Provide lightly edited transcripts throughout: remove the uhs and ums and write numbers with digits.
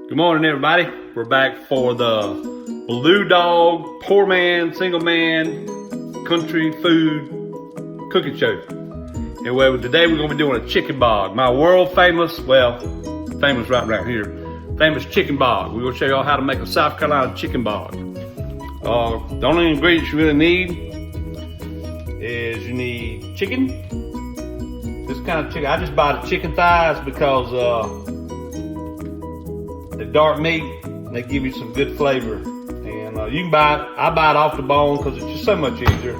Good morning, everybody. We're back for the Bluedawg Poor Man, Single Man Country Food Cooking Show. Anyway, today we're going to be doing a chicken bog. My world famous, well, famous right around here, famous chicken bog. We're going to show y'all how to make a South Carolina chicken bog. The only ingredients you really need is you need chicken. This kind of chicken, I just buy the chicken thighs because they're dark meat and they give you some good flavor. And you can buy it, I buy it off the bone because it's just so much easier.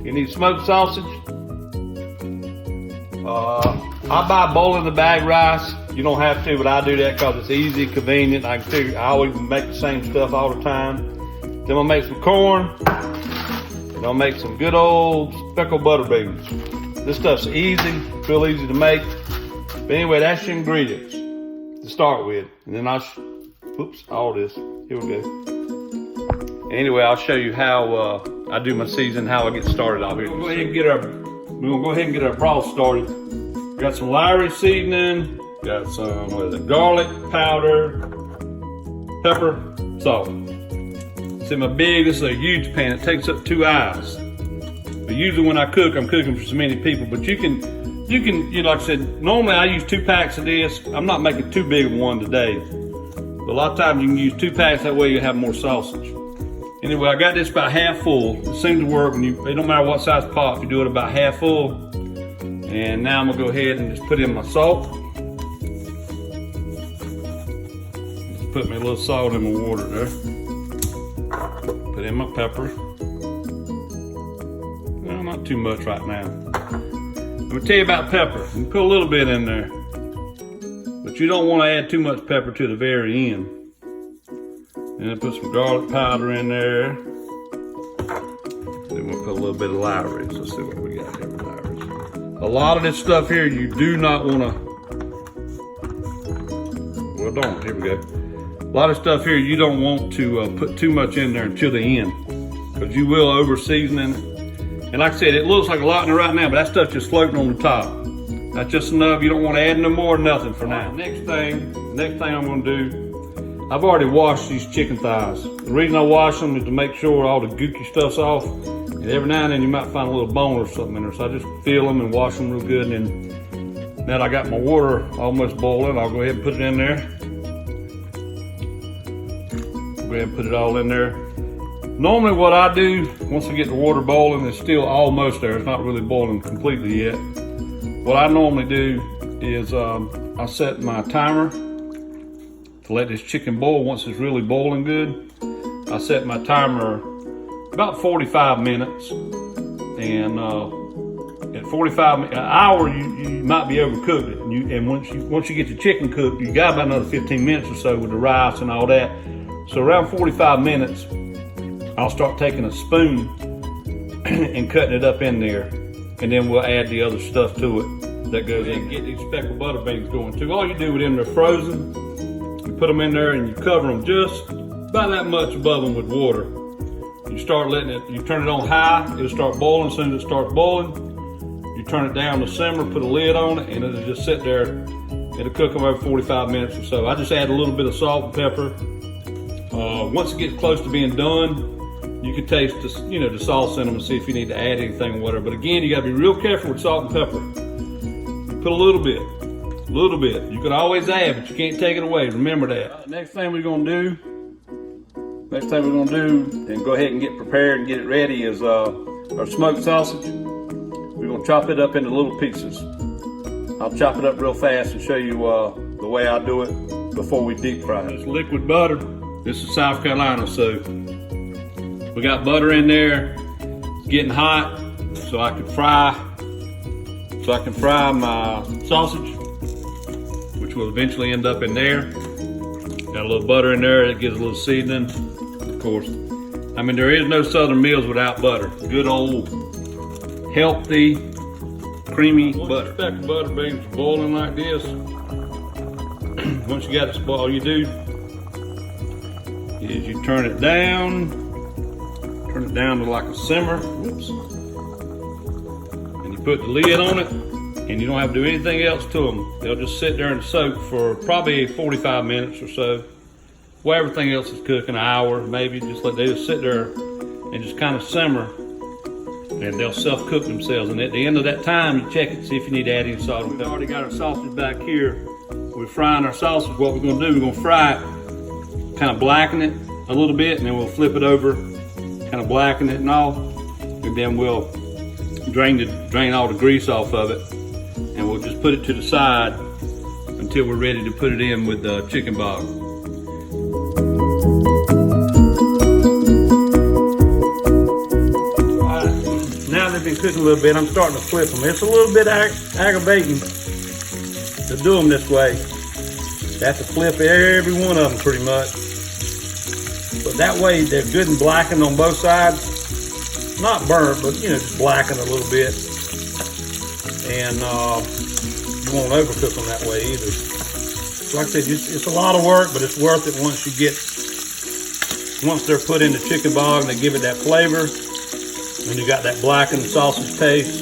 You need smoked sausage. I buy bowl in the bag rice. You don't have to, but I do that because it's easy, convenient. I always make the same stuff all the time. Then I'll make some corn. And I'll make some good old speckled butter beans. This stuff's easy, real easy to make. But anyway, that's your ingredients to start with. And then all this. Here we go. Anyway, I'll show you how I do my season, how I get started out here. We're gonna go ahead and get our broth started. Got some Lowry seasoning, got some garlic powder, pepper, salt. See this is a huge pan. It takes up 2 hours. But usually when I cook, I'm cooking for so many people. But you can, like I said, normally I use 2 packs of this. I'm not making too big of one today. But a lot of times you can use 2 packs, that way you have more sausage. Anyway, I got this about half full. It seems to work when it don't matter what size pot, if you do it about half full. And now I'm gonna go ahead and just put in my salt. Just put me a little salt in my water there. Put in my pepper. Well, not too much right now. I'm gonna tell you about pepper. You can put a little bit in there, but you don't want to add too much pepper to the very end. And then put some garlic powder in there. Then we'll put a little bit of Lowry. Let's see what we got here with Lowry. A lot of this stuff here you do not want to. Well, don't. Here we go. A lot of stuff here you don't want to put too much in there until the end, because you will over seasoning. And like I said, it looks like a lot in there right now, but that stuff's just floating on the top. That's just enough. You don't want to add no more, nothing for now. Next thing I'm going to do, I've already washed these chicken thighs. The reason I wash them is to make sure all the gooky stuff's off. And every now and then you might find a little bone or something in there. So I just feel them and wash them real good. And then now that I got my water almost boiling, I'll go ahead and put it in there. Go ahead and put it all in there. Normally what I do, once I get the water boiling, it's still almost there. It's not really boiling completely yet. What I normally do is I set my timer to let this chicken boil. Once it's really boiling good, I set my timer about 45 minutes. And at 45 an hour, you might be overcooked it. And once you get your chicken cooked, you got about another 15 minutes or so with the rice and all that. So around 45 minutes, I'll start taking a spoon and cutting it up in there, and then we'll add the other stuff to it that goes in. Get these speckled butter beans going too. All you do with them, they're frozen. You put them in there and you cover them just about that much above them with water. You start letting it, you turn it on high, it'll start boiling. As soon as it starts boiling, you turn it down to simmer, put a lid on it, and it'll just sit there. It'll cook them over 45 minutes or so. I just add a little bit of salt and pepper. Once it gets close to being done, you can taste the sauce in them and see if you need to add anything or whatever. But again, you gotta be real careful with salt and pepper. You put a little bit. You can always add, but you can't take it away. Remember that. Next thing we're gonna do, and go ahead and get prepared and get it ready, is our smoked sausage. We're gonna chop it up into little pieces. I'll chop it up real fast and show you the way I do it before we deep fry it. It's liquid butter. This is South Carolina, so we got butter in there. It's getting hot, so I can fry my sausage, which will eventually end up in there. Got a little butter in there. It gives a little seasoning. Of course, I mean, there is no Southern meals without butter. Good old, healthy, creamy butter. Speckled butter beans boiling like this. Once you got it boiled, all you do is you turn it down to like a simmer. Whoops. And you put the lid on it. and you don't have to do anything else to them. They'll just sit there and soak for probably 45 minutes or so. While everything else is cooking, an hour maybe. They just sit there and just kind of simmer, and they'll self-cook themselves. And at the end of that time, you check it, see if you need to add any salt. We've already got our sausage back here. We're frying our sausage. What we're gonna do, we're gonna fry it, kind of blacken it a little bit, and then we'll flip it over, kind of blacken it and all, and then we'll drain all the grease off of it, and we'll just put it to the side until we're ready to put it in with the chicken bog. Now they've been cooking a little bit, I'm starting to flip them. It's a little bit aggravating to do them this way. You have to flip every one of them pretty much. But that way they're good and blackened on both sides. Not burnt, but just blackened a little bit. And you won't overcook them that way either. Like I said, it's a lot of work, but it's worth it once they're put in the chicken bog and they give it that flavor. And you got that blackened sausage taste.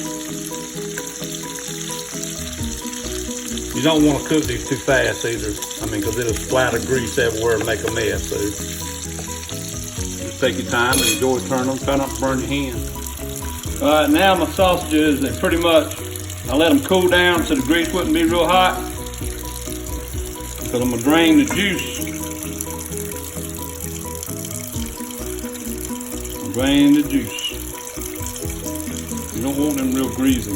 You don't want to cook these too fast either. Because it'll splatter grease everywhere and make a mess. So just take your time and enjoy turning them. Try not to burn your hands. All right, now my sausages, they pretty much, I let them cool down so the grease wouldn't be real hot. Because I'm gonna drain the juice. Drain the juice. You don't want them real greasy.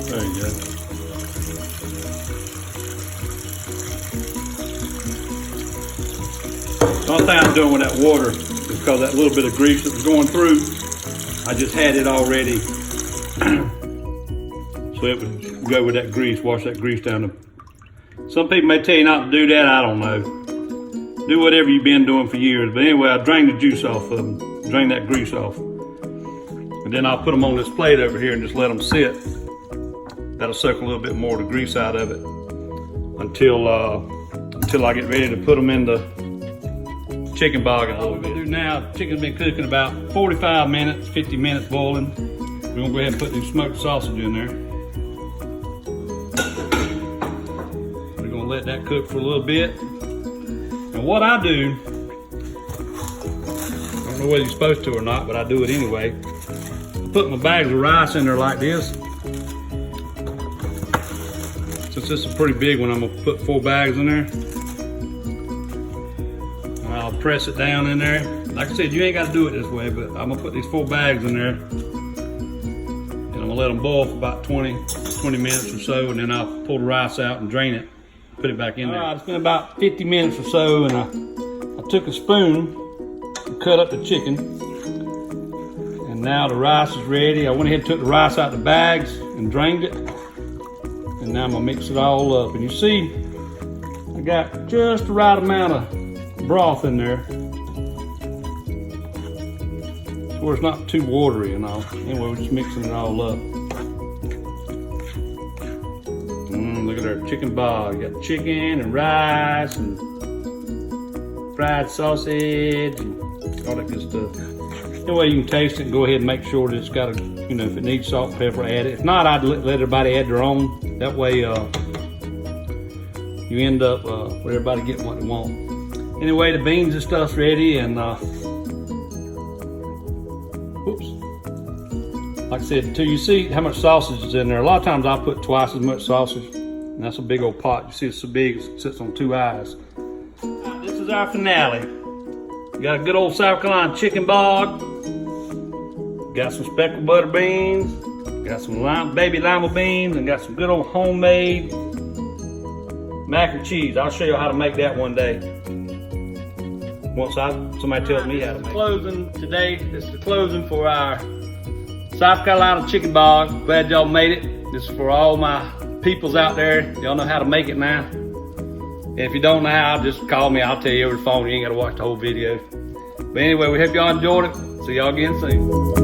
There you go. The only thing I'm doing with that water is because that little bit of grease that was going through, I just had it already. So it would go with that grease, wash that grease down. Some people may tell you not to do that, I don't know. Do whatever you've been doing for years. But anyway, I drain the juice off of them, drain that grease off. And then I'll put them on this plate over here and just let them sit. That'll soak a little bit more of the grease out of it until I get ready to put them in the chicken bog. What we're gonna do now, the chicken's been cooking about 45 minutes, 50 minutes boiling. We're gonna go ahead and put these smoked sausage in there. We're gonna let that cook for a little bit. And what I do, I don't know whether you're supposed to or not, but I do it anyway. I put my bags of rice in there like this. Since this is a pretty big one, I'm gonna put 4 bags in there. And I'll press it down in there. Like I said, you ain't gotta do it this way, but I'm gonna put these 4 bags in there. And I'm gonna let them boil for about 20 minutes or so, and then I'll pull the rice out and drain it. Put it back in there. All right, it's been about 50 minutes or so, and I took a spoon and cut up the chicken. And now the rice is ready. I went ahead and took the rice out of the bags and drained it. And now I'm gonna mix it all up. And you see, I got just the right amount of broth in there, where it's not too watery and all. Anyway, we're just mixing it all up. Look at our chicken bog. You got chicken and rice and fried sausage and all that good stuff. Anyway, you can taste it and go ahead and make sure that it's got a, if it needs salt and pepper, add it. If not, I'd let everybody add their own. That way, you end up with everybody getting what they want. Anyway, the beans and stuff's ready, and like I said, until you see how much sausage is in there. A lot of times I'll put twice as much sausage. And that's a big old pot. You see it's so big, it sits on 2 eyes. This is our finale. We got a good old South Carolina chicken bog. Got some speckled butter beans. Got some baby lima beans, and got some good old homemade mac and cheese. I'll show you how to make that one day. Once somebody tells me how to make it. Closing today. This is the closing for our South Carolina chicken bog. Glad y'all made it. This is for all my peoples out there. Y'all know how to make it now. And if you don't know how, just call me. I'll tell you over the phone. You ain't got to watch the whole video. But anyway, we hope y'all enjoyed it. See y'all again soon.